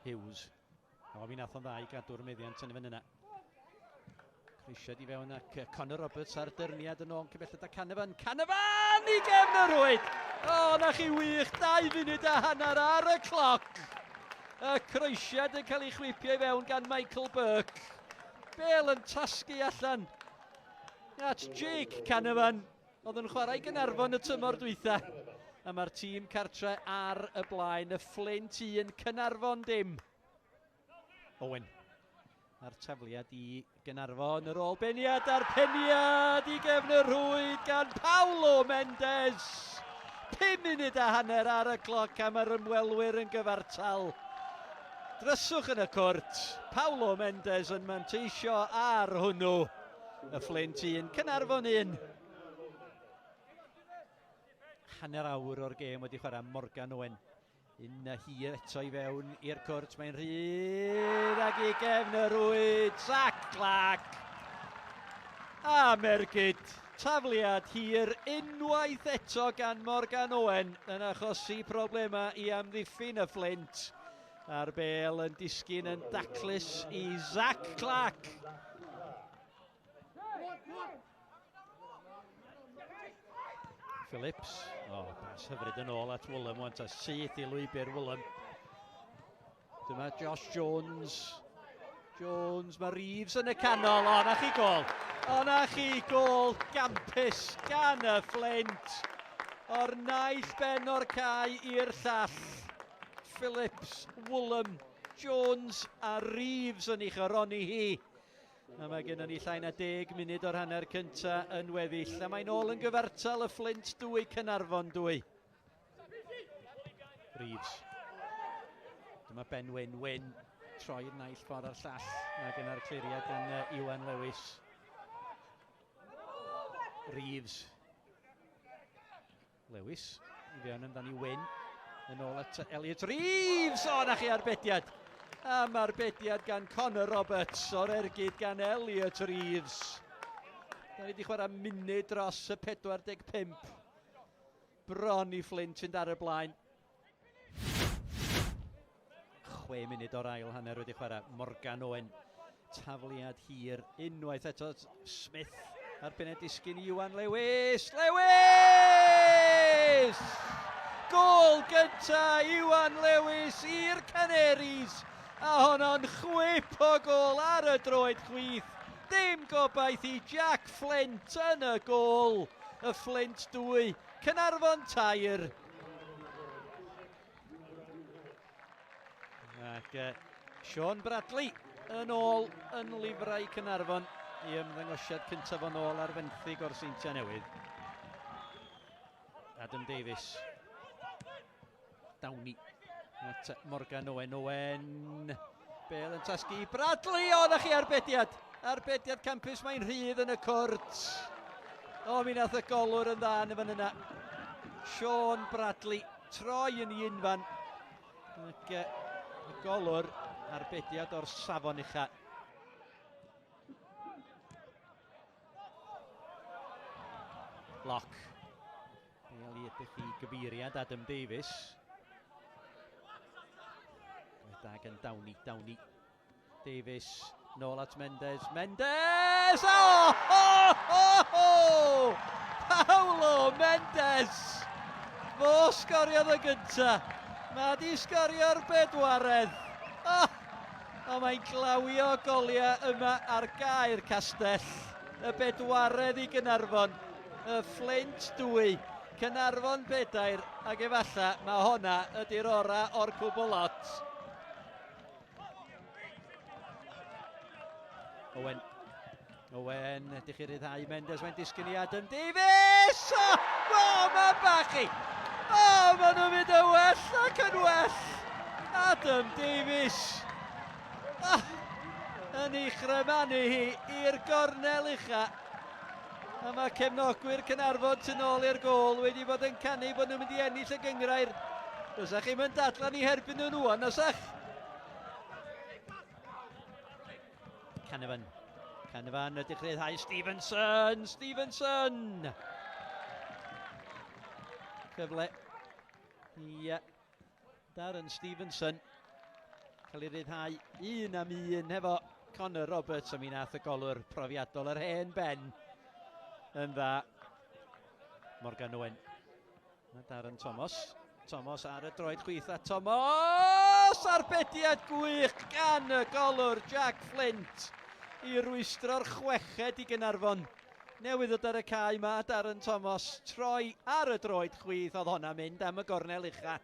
Hughes. O, mi nath o'n dda i gadw'r meddiant yn y fan yna. Crisiad i fewn ac Connor Roberts ar dyrniad yn ôl cybelled a Caernarfon. Caernarfon i gefn y rwyd! O, na chi wych, 2 munud a hanner ar y cloc. Y croesiad yn cael ei chwipio i fewn gan Michael Burke. Bel yn tasgu allan. That's Jake Caernarfon. Oedd yn chwarae Gaernarfon y tymor dwytha. A mae'r tîm cartre ar y blaen. Y Fflint 1, Caernarfon dim. Owen. A'r tafliad i Gaernarfon, yr ôl beniad a'r peniad i gefn y rwyd gan Paulo Mendes. 5 munud a hanner ar y cloc am yr ymwelwyr yn gyfartal. Dryswch yn y cwrt, Paulo Mendes yn manteisio ar hwnnw. Y Fflint 1, Caernarfon 1. Hanner awr o'r gêm wedi chwarae Morgan Owen. Un hir eto i fewn i'r cwrt, mae'n rhydd ac i gefn y rwyd, sac clac. A mergyd, tafliad hir unwaith eto gan Morgan Owen yn achosi problema i amddiffyn y Fflint. A'r bel yn disgyn yn daclus i Zac Clark. Phillips, bas hyfryd yn ôl at Woolham, want a syth i lwybr Woolham. Dyma Josh Jones. Jones, mae Reeves yn y canol, o na chi gol. O na chi gol, gampus gan y Fflint. O'r naill ben o'r cae i'r llall. Phillips, Woolham, Jones a Reeves yn ei chyroni hi. A mae gennym ni llai na 10 munud o'r hanner cynta yn weddill. A mae'n ôl yn gyfartal y Fflint 2, Caernarfon 2. Reeves. Dyma Ben Wyn. Troi'r naill ffordd ar llall. Mae genna'r cliriad yn Iwan Lewis. Reeves. Lewis. I fewn amdani Wyn. Yn ôl at Elliot Reeves. O, na chi arbediad. Am arbediad gan Connor Roberts o'r ergyd gan Elliot Reeves. Da ni wedi chwarae munud dros y 45. Bron i Fflint fynd ar y blaen. 6 munud o'r ail hanner wedi chwarae. Morgan Owen. Tafliad hir unwaith eto. Smith ar pened disgyn i Iwan Lewis. Lewis! Gol gynta Iwan Lewis i'r Canaries. A honno'n chwip o gol ar y droed chwith. Dim gobaith i Jack Flint yn y gol. Y Fflint 2, Caernarfon tair. Ac Sean Bradley yn ôl yn lifrau Caernarfon i ymddangosiad cyntaf o'n ôl ar fenthyg o'r Seintiau Newydd. Adam Davies. Downey. At Morgan Owen. Bel yn tasgu Bradley. O, na chi arbediad. Arbediad campus, mae'n rhydd yn y cwrt. O, mi nath y golwr yn dda yn y fan yna. Sean Bradley. Troi yn i unfan. Ac y golwr arbediad o'r safon ucha. Lock. Bel i edrych i gyfeiriad Adam Davies. Da gan Downey. Davies, nôl at Mendes. Mendes! Paulo Mendes! Fo sgoriodd y gynta. Mae di sgorio'r bedwaredd. O, mae'n glawio goliau yma ar gair castell. Y bedwaredd i Gaernarfon. Y Fflint 2. Caernarfon 4. Ac efalla mae honna ydy'r ora o'r cwbl lot. Owen, ydych chi'n ryddhau Mendes, mae'n disgyn i Adam Davies! Mae'n bachu! Maen nhw'n mynd yn well ac yn well! Adam Davies! Yn ei chrymanu hi i'r gornel ucha. A mae cefnogwyr Caernarfon tu nôl i'r gol wedi bod yn canu bod nhw'n mynd i ennill y gyngrair. Dysach chi'n mynd dadlan i herbyn nhw'n wan, ysach? Caernarfon ydych ryddhau Stevenson! Cyfle. Darren Stevenson. cael ei ryddhau 1-1 efo Connor Roberts, a mi nath y golwr profiadol yr hen ben yn dda. Morgan Owen. Darren Thomas. Thomas ar y droed chwith a Thomas! Arbediad gwych gan y golwr Jack Fflint i rwystro'r chweched i Gaernarfon. Newydd ddod ar y cae yma, Darren Thomas troi ar y droed chwith, oedd honna mynd am y gornel ucha.